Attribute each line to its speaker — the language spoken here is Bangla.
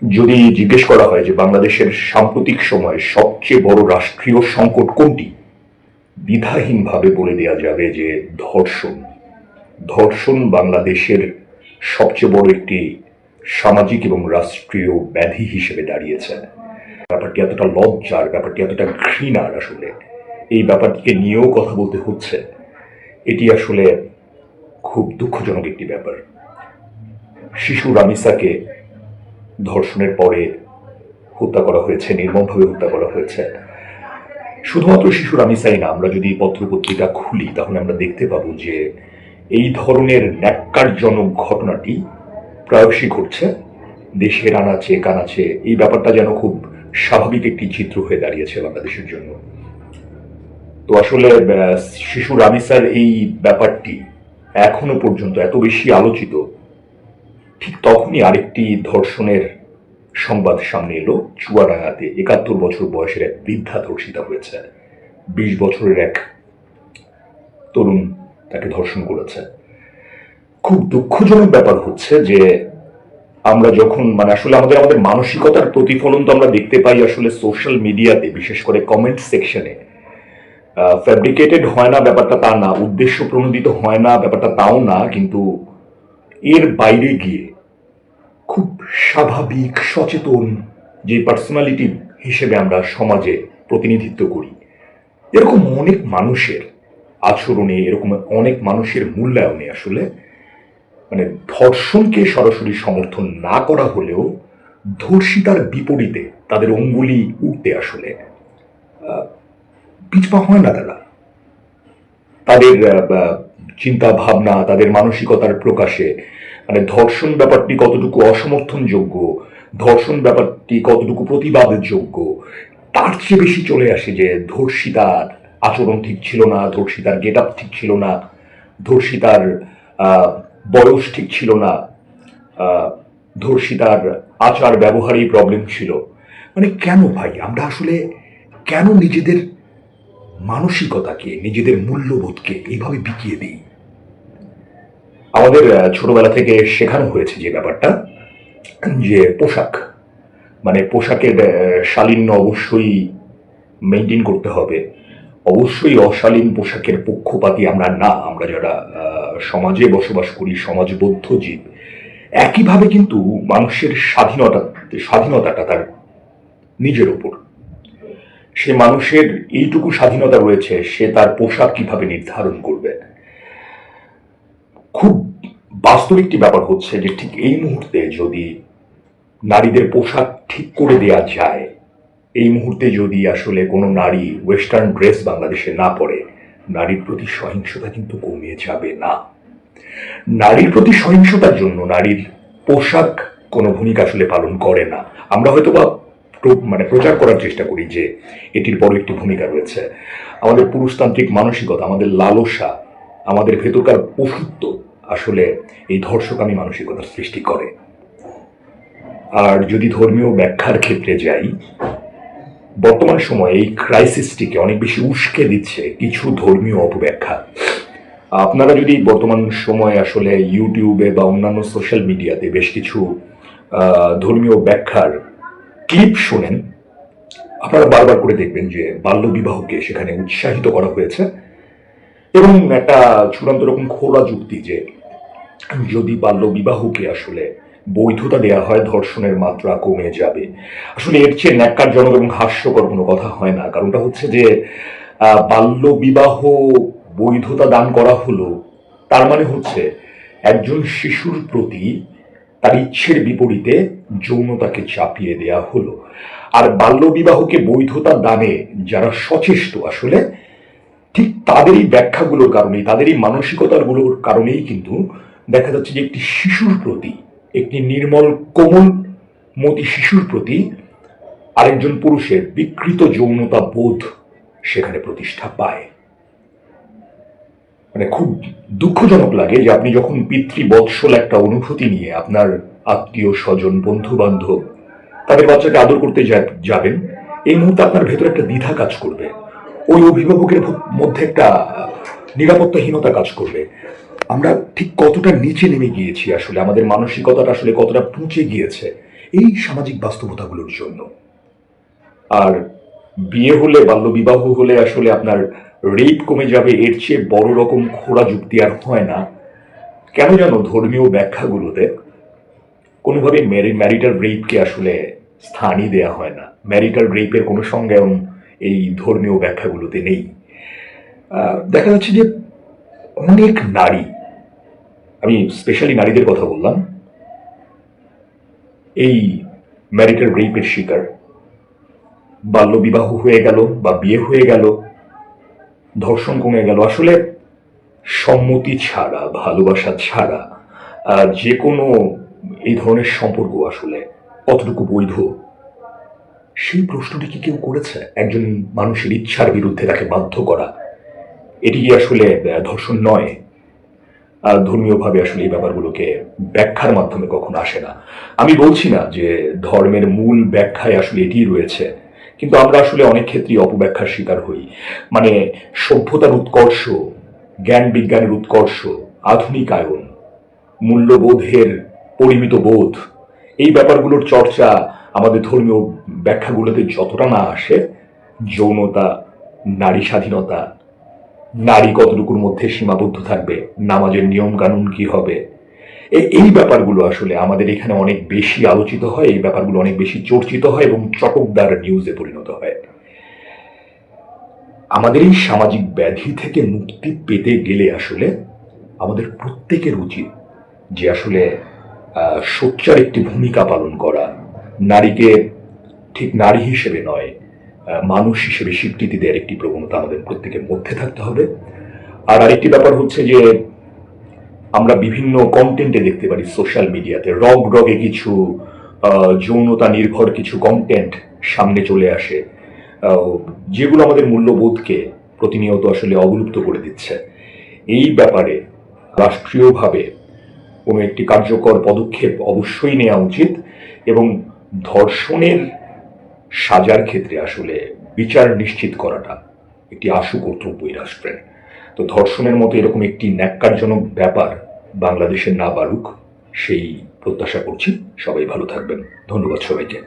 Speaker 1: যদি জিজ্ঞেস করা হয় যে বাংলাদেশের সাম্প্রতিক সময়ে সবচেয়ে বড় রাষ্ট্রীয় সংকট কোনটি, দ্বিধাহীনভাবে বলে দেওয়া যাবে যে ধর্ষণ। ধর্ষণ বাংলাদেশের সবচেয়ে বড় একটি সামাজিক এবং রাষ্ট্রীয় ব্যাধি হিসেবে দাঁড়িয়েছে। ব্যাপারটি এতটা লজ্জার, ব্যাপারটি এতটা ঘৃণার, আসলে এই ব্যাপারটিকে নিয়েও কথা বলতে হচ্ছে। এটি আসলে খুব দুঃখজনক একটি ব্যাপার। শিশু রামিসাকে ধর্ষণের পরে হত্যা করা হয়েছে, নির্মমভাবে হত্যা করা হয়েছে। শুধুমাত্র শিশু রামিসাই না, আমরা যদি পত্রপত্রিকা খুলি তাহলে আমরা দেখতে পাবো যে এই ধরনের ন্যাক্কারজনক ঘটনাটি প্রায়শই ঘটছে দেশের আনাচে কানাচে। এই ব্যাপারটা যেন খুব স্বাভাবিক একটি চিত্র হয়ে দাঁড়িয়েছে বাংলাদেশের জন্য। তো আসলে শিশু রামিসার এই ব্যাপারটি এখনো পর্যন্ত এত বেশি আলোচিত, ঠিক তখনই আরেকটি ধর্ষণের সংবাদ সামনে এলো। চুয়াডাঙ্গাতে ৭১ বছর বয়সের এক বৃদ্ধা ধর্ষিতা হয়েছে। ২০ বছরের এক তরুণ তাকে ধর্ষণ করেছে। খুব দুঃখজনক ব্যাপার হচ্ছে যে আমরা যখন আসলে আমাদের মানসিকতার প্রতিফলন তো আমরা দেখতে পাই আসলে সোশ্যাল মিডিয়াতে, বিশেষ করে কমেন্ট সেকশনে। ফ্যাব্রিকেটেড হয় না ব্যাপারটা তা না, উদ্দেশ্য প্রণোদিত হয় না ব্যাপারটা তাও না, কিন্তু এর বাইরে গিয়ে খুব স্বাভাবিক সচেতন যে পার্সোনালিটি হিসেবে আমরা সমাজে প্রতিনিধিত্ব করি, এরকম অনেক মানুষের আচরণে, এরকম অনেক মানুষের মূল্যায়নে আসলে ধর্ষণকে সরাসরি সমর্থন না করা হলেও ধর্ষিতার বিপরীতে তাদের অঙ্গুলি উঠতে আসলে পিছপা হয় না। তাদের চিন্তা ভাবনা, তাদের মানসিকতার প্রকাশে ধর্ষণ ব্যাপারটি কতটুকু অসমর্থনযোগ্য, ধর্ষণ ব্যাপারটি কতটুকু প্রতিবাদযোগ্য, তার চেয়ে বেশি চলে আসে যে ধর্ষিতার আচরণ ঠিক ছিল না, ধর্ষিতার গেট আপ ঠিক ছিল না, ধর্ষিতার বয়স ঠিক ছিল না, ধর্ষিতার আচার ব্যবহারেই প্রবলেম ছিল। কেন ভাই আমরা আসলে কেন নিজেদের মানসিকতাকে, নিজেদের মূল্যবোধকে এইভাবে বিকিয়ে দিই? আমাদের ছোটবেলা থেকে শেখানো হয়েছে যে ব্যাপারটা, যে পোশাক পোশাকের শালীন্য অবশ্যই মেনটেন করতে হবে। অবশ্যই অশালীন পোশাকের পক্ষপাতী আমরা না, আমরা যারা সমাজে বসবাস করি, সমাজবদ্ধ জীব। একইভাবে কিন্তু মানুষের স্বাধীনতাটা তার নিজের ওপর। সে মানুষের এইটুকু স্বাধীনতা রয়েছে, সে তার পোশাক কিভাবে নির্ধারণ করবে। খুব বাস্তব একটি ব্যাপার হচ্ছে যে ঠিক এই মুহূর্তে যদি নারীদের পোশাক ঠিক করে দেয়া যায়, এই মুহূর্তে যদি আসলে কোনো নারী ওয়েস্টার্ন ড্রেস বাংলাদেশে না পরে, নারীর প্রতি সহিংসতা কিন্তু কমে যাবে না। নারীর প্রতি সহিংসতার জন্য নারীর পোশাক কোনো ভূমিকা আসলে পালন করে না। আমরা হয়তো বা প্রচার করার চেষ্টা করি যে এটির বড় একটি ভূমিকা রয়েছে। আমাদের পুরুষতান্ত্রিক মানসিকতা, আমাদের লালসা, আমাদের ভেতরকার পশুত্ব আসলে এই ধর্ষকামী মানসিকতার সৃষ্টি করে। আর যদি ধর্মীয় ব্যাখ্যার ক্ষেত্রে যাই, বর্তমান সময়ে এই ক্রাইসিসটিকে অনেক বেশি উস্কে দিচ্ছে কিছু ধর্মীয় অপব্যাখ্যা। আপনারা যদি বর্তমান সময়ে আসলে ইউটিউবে বা অন্যান্য সোশ্যাল মিডিয়াতে বেশ কিছু ধর্মীয় ব্যাখ্যার ক্লিপ শোনেন, আপনারা বারবার করে দেখবেন যে বাল্যবিবাহকে সেখানে উৎসাহিত করা হয়েছে এবং একটা চূড়ান্ত রকম খোলা যুক্তি যে যদি বাল্যবিবাহকে আসলে বৈধতা দেওয়া হয়, ধর্ষণের মাত্রা কমে যাবে। আসলে এর চেয়ে ন্যাক্কারজনক এবং হাস্যকর কোনো কথা হয় না। কারণটা হচ্ছে যে বাল্যবিবাহ বৈধতা দান করা হলো, তার মানে হচ্ছে একজন শিশুর প্রতি তার ইচ্ছের বিপরীতে যৌনতাকে চাপিয়ে দেয়া হলো। আর বাল্যবিবাহকে বৈধতা দানে যারা সচেষ্ট, আসলে ঠিক তাদেরই ব্যাখ্যাগুলোর কারণেই, তাদেরই মানসিকতাগুলোর কারণেই কিন্তু দেখা যাচ্ছে যে একটি শিশুর প্রতি, একটি নির্মল কোমল মতি শিশুর প্রতি আরেকজন পুরুষের বিকৃত যৌনতা বোধ সেখানে প্রতিষ্ঠা পায়। খুব দুঃখজনক লাগে যে আপনি যখন পিতৃবৎসল একটা অনুভূতি নিয়ে আপনার আত্মীয় স্বজন, বন্ধু বান্ধব তাদের বাচ্চাকে আদর করতে যাবেন, এই মুহূর্তে আপনার ভেতরে একটা দ্বিধা কাজ করবে, ওই অভিভাবকের মধ্যে একটা নিরাপত্তাহীনতা কাজ করবে। আমরা ঠিক কতটা নিচে নেমে গিয়েছি, আসলে আমাদের মানসিকতাটা আসলে কতটা পৌঁছে গিয়েছে, এই সামাজিক বাস্তবতাগুলোর জন্য। আর বিয়ে হলে, বাল্যবিবাহ হলে আসলে আপনার রেপ কমে যাবে, এর চেয়ে বড় রকম খোঁড়া যুক্তি আর হয় না। কেন যেন ধর্মীয় ব্যাখ্যাগুলোতে কোনোভাবে ম্যারিটাল রেপকে আসলে স্থানই দেয়া হয় না। ম্যারিটাল রেপের কোনো সংজ্ঞায়ন এই ধর্মীয় ব্যাখ্যাগুলোতে নেই। দেখা যাচ্ছে যে অনেক নারী, আমি স্পেশালি নারীদের কথা বললাম, এই ম্যারিটাল রেপের শিকার। বাল্যবিবাহ হয়ে গেল বা বিয়ে হয়ে গেল, ধর্ষণ কমে গেল, আসলে সম্মতি ছাড়া, ভালোবাসা ছাড়া যে কোনো এই ধরনের সম্পর্ক আসলে কতটুকু বৈধ, সেই প্রশ্নটি কি কেউ করেছে? একজন মানুষের ইচ্ছার বিরুদ্ধে তাকে বাধ্য করা, এটি কি আসলে ধর্ষণ নয়? ধর্মীয়ভাবে আসলে এই ব্যাপারগুলোকে ব্যাখ্যার মাধ্যমে কখনো আসে না। আমি বলছি না যে ধর্মের মূল ব্যাখ্যায় আসলে এটিই রয়েছে, কিন্তু আমরা আসলে অনেক ক্ষেত্রেই অপব্যাখ্যার শিকার হই। মানে সভ্যতার উৎকর্ষ, জ্ঞান বিজ্ঞানের উৎকর্ষ, আধুনিকায়ন, মূল্যবোধের পরিমিত বোধ, এই ব্যাপারগুলোর চর্চা আমাদের ধর্মীয় ব্যাখ্যাগুলোতে যতটা না আসে, যৌনতা, নারী স্বাধীনতা, নারী কতটুকুর মধ্যে সীমাবদ্ধ থাকবে, নামাজের নিয়ম কানুন কি হবে, এই ব্যাপারগুলো আসলে আমাদের এখানে অনেক বেশি আলোচিত হয়, এই ব্যাপারগুলো অনেক বেশি চর্চিত হয় এবং চটকদার নিউজে পরিণত হয়। আমাদের এই সামাজিক ব্যাধি থেকে মুক্তি পেতে গেলে আসলে আমাদের প্রত্যেকের উচিত যে আসলে সোচ্চার একটি ভূমিকা পালন করা, নারীকে ঠিক নারী হিসেবে নয়, মানুষ হিসেবে স্বীকৃতি দেওয়ার একটি প্রবণতা আমাদের প্রত্যেকের মধ্যে থাকতে হবে। আর আরেকটি ব্যাপার হচ্ছে যে আমরা বিভিন্ন কন্টেন্টে দেখতে পারি সোশ্যাল মিডিয়াতে রগে কিছু যৌনতা নির্ভর কিছু কন্টেন্ট সামনে চলে আসে, যেগুলো আমাদের মূল্যবোধকে প্রতিনিয়ত আসলে অবলুপ্ত করে দিচ্ছে। এই ব্যাপারে রাষ্ট্রীয়ভাবে কোনো একটি কার্যকর পদক্ষেপ অবশ্যই নেওয়া উচিত এবং ধর্ষণের সাজার ক্ষেত্রে আসলে বিচার নিশ্চিত করাটা একটি আশু কর্তব্য এই রাষ্ট্রের। তো ধর্ষণের মতো এরকম একটি ন্যাক্কারজনক ব্যাপার বাংলাদেশে না বাড়ুক, সেই প্রত্যাশা করছি। সবাই ভালো থাকবেন। ধন্যবাদ সবাইকে।